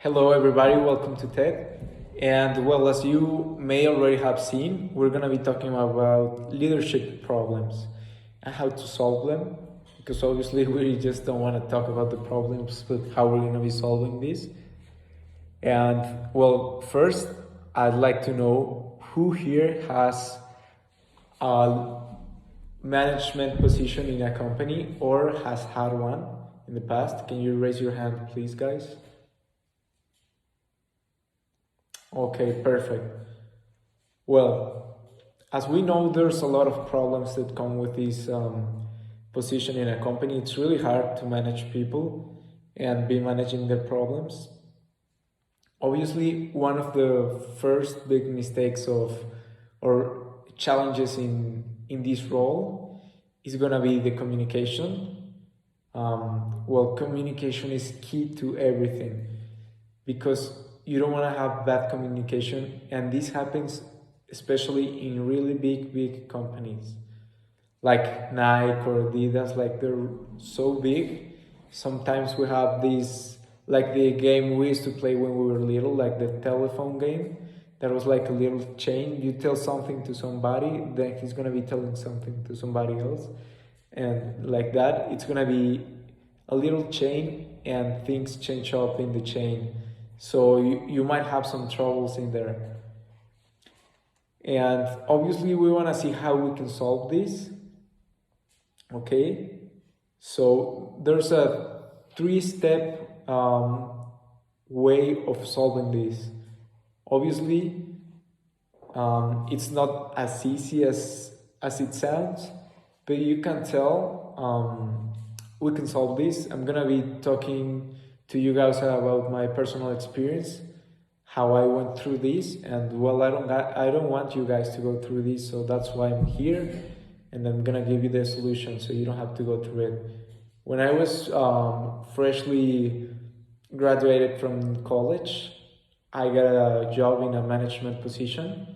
Hello, everybody. Welcome to TED. And well, as you may already have seen, we're going to be talking about leadership problems and how to solve them. Because obviously, we just don't want to talk about the problems, but how we're going to be solving this. And well, first, I'd like to know who here has a management position in a company or has had one in the past. Can you raise your hand, please, guys? Okay, perfect. Well, as we know, there's a lot of problems that come with this position in a company. It's really hard to manage people and be managing their problems. Obviously, one of the first big mistakes or challenges in this role is gonna be the communication. Well, communication is key to everything because you don't want to have bad communication, and this happens especially in really big companies like Nike or Adidas. Like, they're so big. Sometimes we have these, like the game we used to play when we were little, like the telephone game. That was like a little chain. You tell something to somebody, then he's gonna be telling something to somebody else, and like that it's gonna be a little chain, and things change up in the chain. So you might have some troubles in there. And obviously we want to see how we can solve this. Okay, so there's a three-step way of solving this. Obviously, it's not as easy as it sounds, but you can tell we can solve this. I'm gonna be talking to you guys about my personal experience, how I went through this, and well, I don't want you guys to go through this, so that's why I'm here, and I'm gonna give you the solution so you don't have to go through it. When I was freshly graduated from college, I got a job in a management position,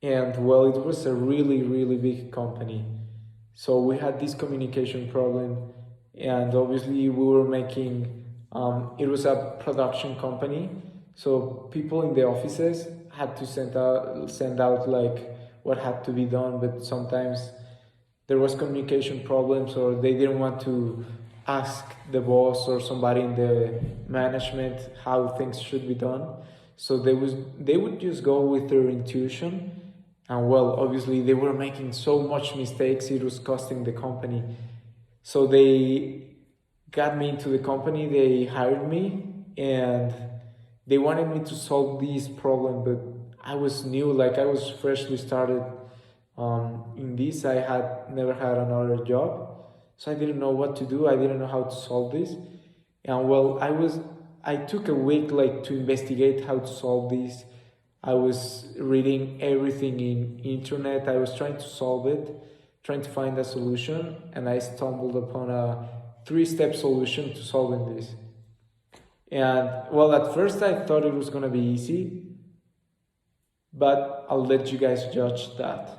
and well, it was a really big company. So we had this communication problem, and obviously we were making it was a production company, so people in the offices had to send out like what had to be done, but sometimes there was communication problems, or they didn't want to ask the boss or somebody in the management how things should be done. So they would just go with their intuition, and well, obviously they were making so much mistakes, it was costing the company. So they got me into the company, they hired me, and they wanted me to solve this problem, but I was new, like I was freshly started in this. I had never had another job, so I didn't know what to do, I didn't know how to solve this. And well, I took a week like to investigate how to solve this. I was reading everything in internet, I was trying to solve it, trying to find a solution, and I stumbled upon a three-step solution to solving this. And well, at first I thought it was gonna be easy, but I'll let you guys judge that.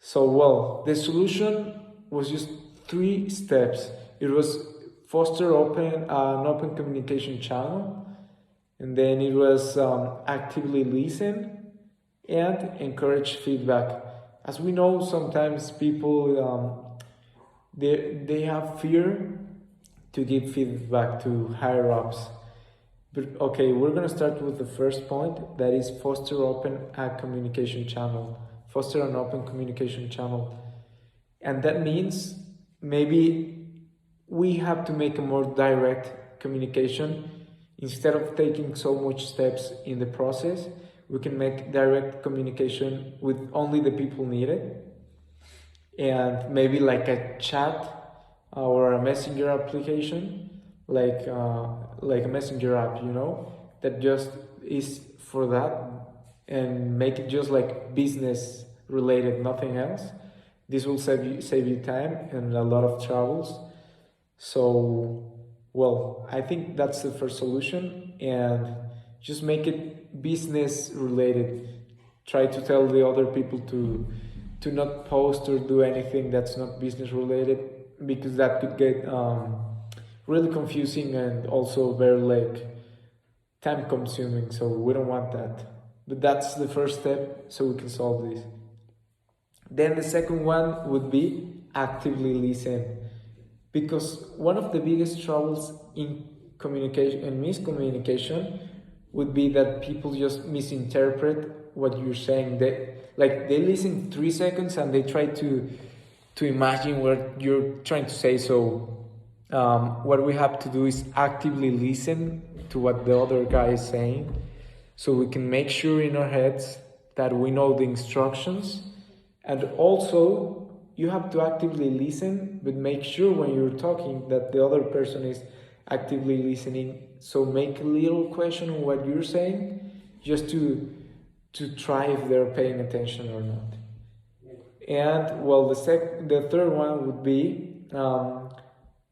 So well, the solution was just 3 steps. It was foster an open communication channel, and then it was actively listen and encourage feedback. As we know, sometimes people they have fear to give feedback to higher ups. But okay, we're gonna start with the first point, that is foster a communication channel. Foster an open communication channel. And that means maybe we have to make a more direct communication. Instead of taking so much steps in the process, we can make direct communication with only the people needed, and maybe like a chat or a messenger application, like a messenger app, that just is for that, and make it just like business related, nothing else. This will save you time and a lot of travels. So well, I think that's the first solution, and just make it business related. Try to tell the other people to not post or do anything that's not business related, because that could get really confusing and also very like time consuming, so we don't want that. But that's the first step so we can solve this. Then the second one would be actively listen, because one of the biggest troubles in communication and miscommunication would be that people just misinterpret what you're saying. They listen 3 seconds and they try to imagine what you're trying to say. So what we have to do is actively listen to what the other guy is saying, so we can make sure in our heads that we know the instructions. And also, you have to actively listen, but make sure when you're talking that the other person is actively listening. So make a little question on what you're saying, just to try if they're paying attention or not. And well, the third one would be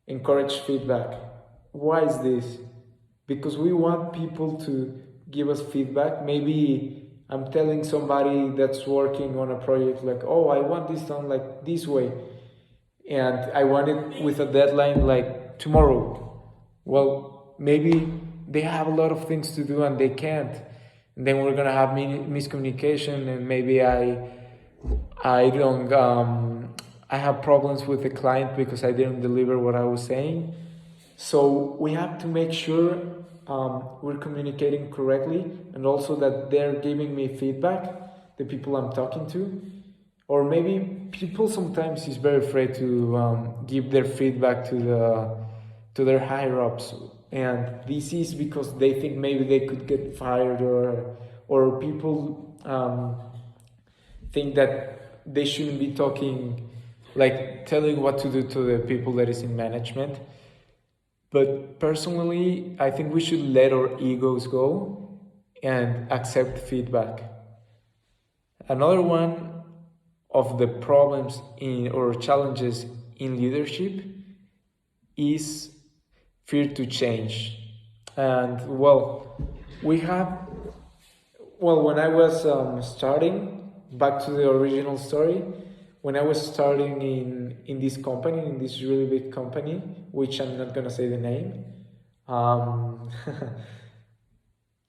encourage feedback. Why is this? Because we want people to give us feedback. Maybe I'm telling somebody that's working on a project like, oh, I want this done like this way, and I want it with a deadline like tomorrow. Well, maybe they have a lot of things to do and they can't. And then we're gonna have miscommunication, and maybe I don't I have problems with the client because I didn't deliver what I was saying. So we have to make sure we're communicating correctly, and also that they're giving me feedback, the people I'm talking to. Or maybe people sometimes is very afraid to give their feedback to their higher ups, and this is because they think maybe they could get fired, or people think that they shouldn't be talking, like telling what to do to the people that is in management. But personally, I think we should let our egos go and accept feedback. Another one of the problems or challenges in leadership is fear to change. And well, when I was starting, back to the original story, when I was starting in this company, in this really big company, which I'm not gonna say the name,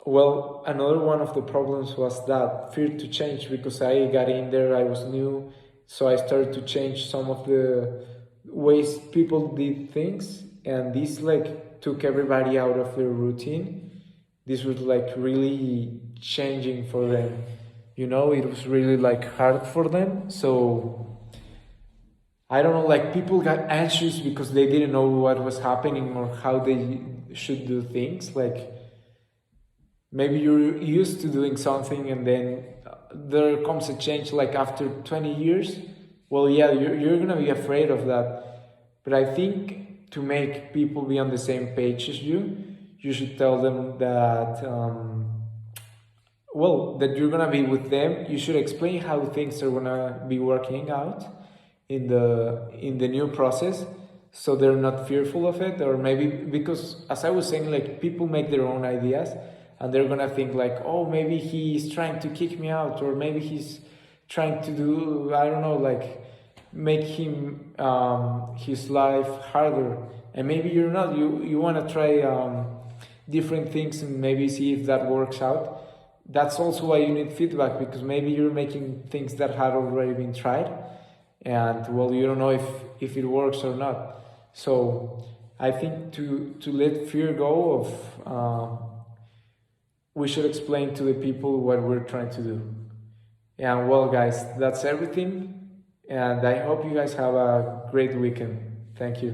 well, another one of the problems was that fear to change, because I got in there, I was new, so I started to change some of the ways people did things, and this like took everybody out of their routine. This was like really changing for them. It was really like hard for them. So I don't know, like people got anxious because they didn't know what was happening or how they should do things. Like maybe you're used to doing something and then there comes a change like after 20 years. Well, yeah, you're gonna be afraid of that. But I think to make people be on the same page as you should tell them that that you're gonna be with them. You should explain how things are gonna be working out in the new process, so they're not fearful of it. Or maybe because, as I was saying, like people make their own ideas and they're gonna think like, oh, maybe he's trying to kick me out, or maybe he's trying to do, I don't know, like make him his life harder. And maybe you're not. You want to try different things and maybe see if that works out. That's also why you need feedback, because maybe you're making things that had already been tried, and well, you don't know if it works or not. So I think to let fear go of, we should explain to the people what we're trying to do. And well, guys, that's everything, and I hope you guys have a great weekend. Thank you.